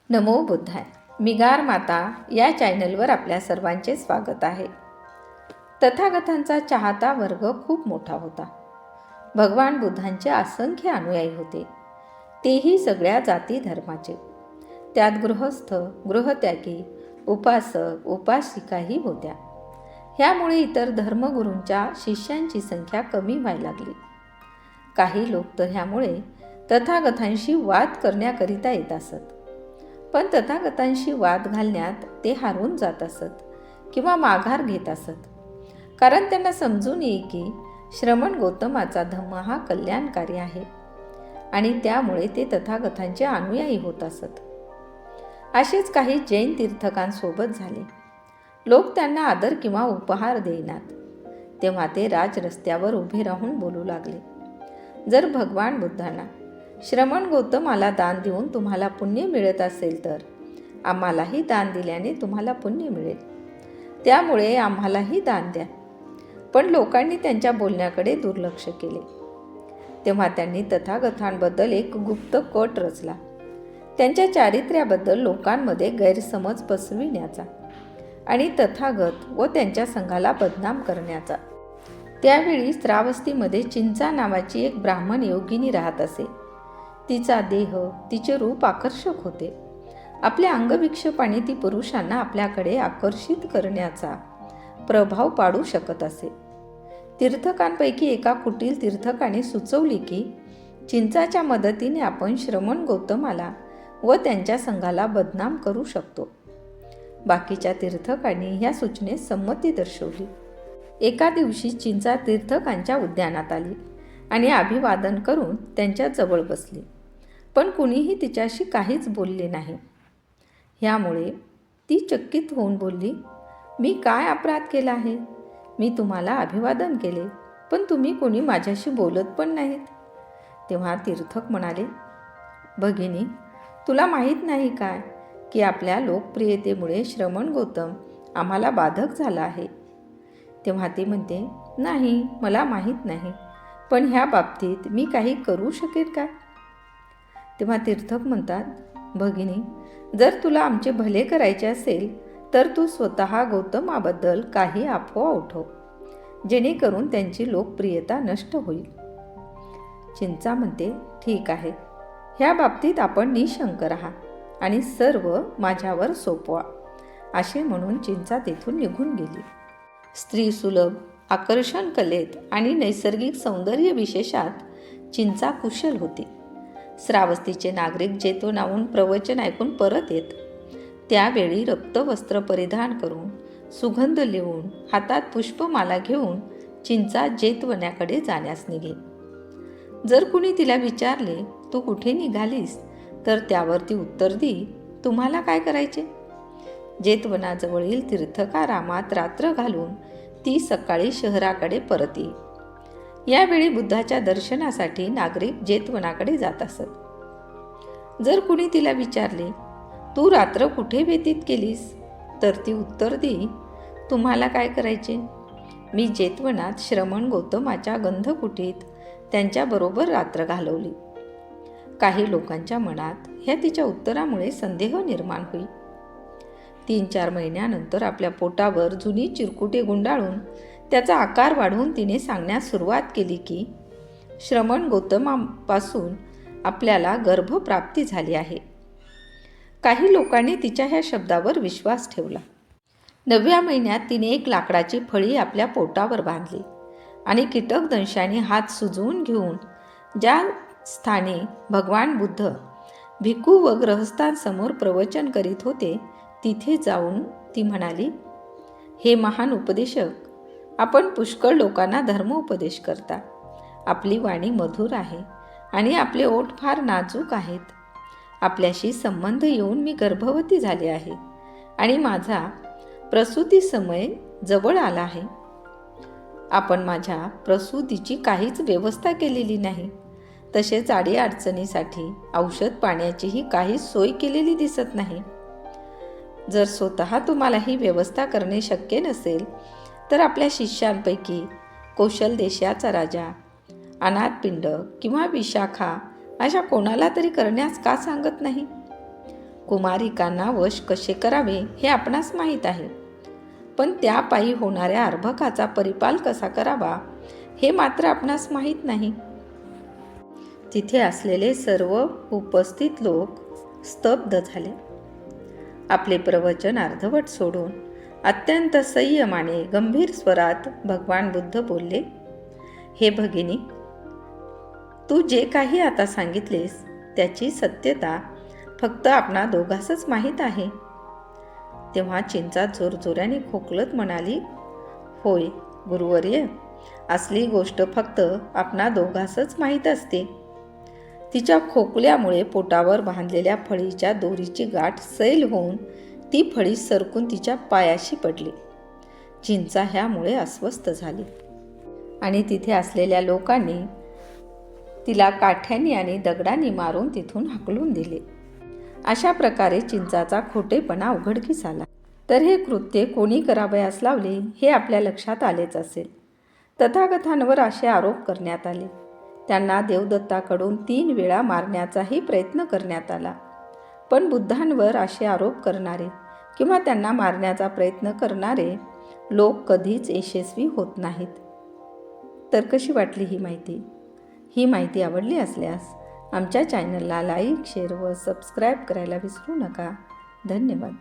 नमो बुद्धाय. मिगार माता या चॅनलवर आपल्या सर्वांचे स्वागत आहे. तथागतांचा चाहता वर्ग खूप मोठा होता. भगवान बुद्धांचे असंख्य अनुयायी होते, तेही सगळ्या जाती धर्माचे. त्यात गृहस्थ, गृहत्यागी, उपासक, उपासिकाही होत्या. ह्यामुळे इतर धर्मगुरूंच्या शिष्यांची संख्या कमी व्हायला लागली. काही लोक तर ह्यामुळे तथागतांशी वाद करण्याकरिता येत असत, पण तथागतांशी वाद घालण्यात ते हारून जात असत किंवा माघार घेत असत, कारण त्यांना समजून येई की श्रमण गौतमाचा धम्म हा कल्याणकारी आहे आणि त्यामुळे ते तथागतांचे अनुयायी होत असत. असेच काही जैन तीर्थकांसोबत झाले. लोक त्यांना आदर किंवा उपहार देईनात. तेव्हा ते राजरस्त्यावर उभे राहून बोलू लागले, जर भगवान बुद्धांना श्रमण गौतमाला दान देऊन तुम्हाला पुण्य मिळत असेल तर आम्हालाही दान दिल्याने तुम्हाला पुण्य मिळेल, त्यामुळे आम्हालाही दान द्या. पण लोकांनी त्यांच्या बोलण्याकडे दुर्लक्ष केले. तेव्हा त्यांनी तथागतांबद्दल एक गुप्त कट रचला, त्यांच्या चारित्र्याबद्दल लोकांमध्ये गैरसमज पसरविण्याचा आणि तथागत व त्यांच्या संघाला बदनाम करण्याचा. त्यावेळी श्रावस्तीमध्ये चिंचा नावाची एक ब्राह्मण योगिनी राहत असे. तिचा देह, तिचे रूप आकर्षक होते. आपल्या अंगविक्षेपाने ती पुरुषांना आपल्याकडे आकर्षित करण्याचा प्रभाव पाडू शकत असे. तीर्थकांपैकी एका कुटील तीर्थकाने सुचवली की चिंचाच्या मदतीने आपण श्रमण गौतमाला व त्यांच्या संघाला बदनाम करू शकतो. बाकीच्या तीर्थकांनी ह्या सूचनेस संमती दर्शवली. एका दिवशी चिंचा तीर्थकांच्या उद्यानात आली आणि अभिवादन करून त्यांच्या जवळ बसली, पण कुणीही तिच्याशी काहीच बोलले नाही. ह्यामुळे ती चकित होऊन बोलली, मी काय अपराध केला आहे? मी तुम्हाला अभिवादन केले, पण तुम्ही कोणी माझ्याशी बोलत पण नाहीत. तेव्हा तीर्थक म्हणाले, भगिनी, तुला माहीत नाही काय की आपल्या लोकप्रियतेमुळे श्रमण गौतम आम्हाला बाधक झाला आहे? तेव्हा ती म्हणते, नाही, मला माहीत नाही, पण ह्या बाबतीत मी काही करू शकेन का? तेव्हा तीर्थक म्हणतात, भगिनी, जर तुला आमचे भले करायचे असेल तर तू स्वतः गौतमाबद्दल काही अफवा उठव, जेणेकरून त्यांची लोकप्रियता नष्ट होईल. चिंचा म्हणते, ठीक आहे, ह्या बाबतीत आपण निशंक राहा आणि सर्व माझ्यावर सोपवा. असे म्हणून चिंचा तेथून निघून गेली. स्त्री सुलभ, आकर्षण कलेत आणि नैसर्गिक सौंदर्य विशेषात चिंचा कुशल होती. श्रावस्तीचे नागरिक जेतवनाहून प्रवचन ऐकून परत येत. त्यावेळी रक्तवस्त्र परिधान करून, सुगंध लिहून, हातात पुष्पमाला घेऊन चिंचा जेतवनाकडे जाण्यास निघे. जर कुणी तिला विचारले, तू कुठे निघालीस, तर त्यावर ती उत्तर दी, तुम्हाला काय करायचे? जेतवनाजवळील तीर्थकारामात रात्र घालून ती सकाळी शहराकडे परत येई. यावेळी बुद्धाच्या दर्शनासाठी नागरिक जेतवनाकडे जात असत. जर कुणी तिला विचारले, तू रात्र कुठे व्यतीत केलीस, तर ती उत्तर देई, तुम्हाला काय करायचे? मी जेतवनात श्रमण गौतमाच्या गंधकुटीत त्यांच्याबरोबर रात्र घालवली. काही लोकांच्या मनात ह्या तिच्या उत्तरामुळे संदेह निर्माण होई. 3-4 महिन्यानंतर आपल्या पोटावर जुनी चिरकुटे गुंडाळून त्याचा आकार वाढवून तिने सांगण्यास सुरुवात केली की श्रमण गौतमापासून आपल्याला गर्भप्राप्ती झाली आहे. काही लोकांनी तिच्या ह्या शब्दावर विश्वास ठेवला. 9व्या महिन्यात तिने एक लाकडाची फळी आपल्या पोटावर बांधली आणि कीटकदंशाने हात सुजवून घेऊन ज्या स्थानी भगवान बुद्ध भिक्खू व ग्रहस्थांसमोर प्रवचन करीत होते तिथे जाऊन ती म्हणाली, हे महान उपदेशक, आपण पुष्कळ लोकांना धर्मोपदेश करता. आपली वाणी मधुर आहे आणि आपले ओठ फार नाजूक आहेत. आपल्याशी संबंध येऊन मी गर्भवती झाले आहे आणि माझा प्रसूती समय जवळ आला आहे. आपण माझ्या प्रसूतीची काहीच व्यवस्था केलेली नाही. तसेच अडीअडचणीसाठी औषध पाण्याचीही काहीच सोय केलेली दिसत नाही. जर स्वतः तुम्हाला ही व्यवस्था करणे शक्य नसेल तर आपल्या शिष्यांपैकी कौशल देशाचा राजा, अनाथपिंड किंवा विशाखा अशा कोणाला तरी करण्यास का सांगत नाही? कुमारिकांना वश कसे करावे हे आपणास माहीत आहे, पण त्या पायी होणाऱ्या अर्भकाचा परिपाल कसा करावा हे मात्र आपणास माहीत नाही. तिथे असलेले सर्व उपस्थित लोक स्तब्ध झाले. आपले प्रवचन अर्धवट सोडून अत्यंत संयमाने गंभीर स्वरात भगवान बुद्ध बोलले, हे भगिनी, तू जे काही आता सांगितलेस त्याची सत्यता फक्त आपणा दोघांसच माहीत आहे. तेव्हा चिंचा जोरजोराने खोकलत म्हणाली, होय गुरुवर्य, असली गोष्ट फक्त आपणा दोघांसच माहीत असते. तिच्या खोकल्यामुळे पोटावर बांधलेल्या फळीच्या दोरीची गाठ सैल होऊन ती फळी सरकून तिच्या पायाशी पडली. चिंचा ह्यामुळे अस्वस्थ झाली आणि तिथे असलेल्या लोकांनी तिला काठ्यांनी आणि दगडांनी मारून तिथून हाकलून दिले. अशा प्रकारे चिंचाचा खोटेपणा उघडकीस आला. तर हे कृत्य कोणी करावयास लावले हे आपल्या लक्षात आलेच असेल. तथागतांवर असे आरोप करण्यात आले. त्यांना देवदत्ताकडून 3 वेळा मारण्याचाही प्रयत्न करण्यात आला. पण बुद्धांवर असे आरोप करणारे किंवा त्यांना मारण्याचा प्रयत्न करणारे लोक कधीच यशस्वी होत नाहीत. तर कशी वाटली ही माहिती? ही माहिती आवडली असल्यास आमच्या चॅनलला लाईक, शेअर व सबस्क्राईब करायला विसरू नका. धन्यवाद.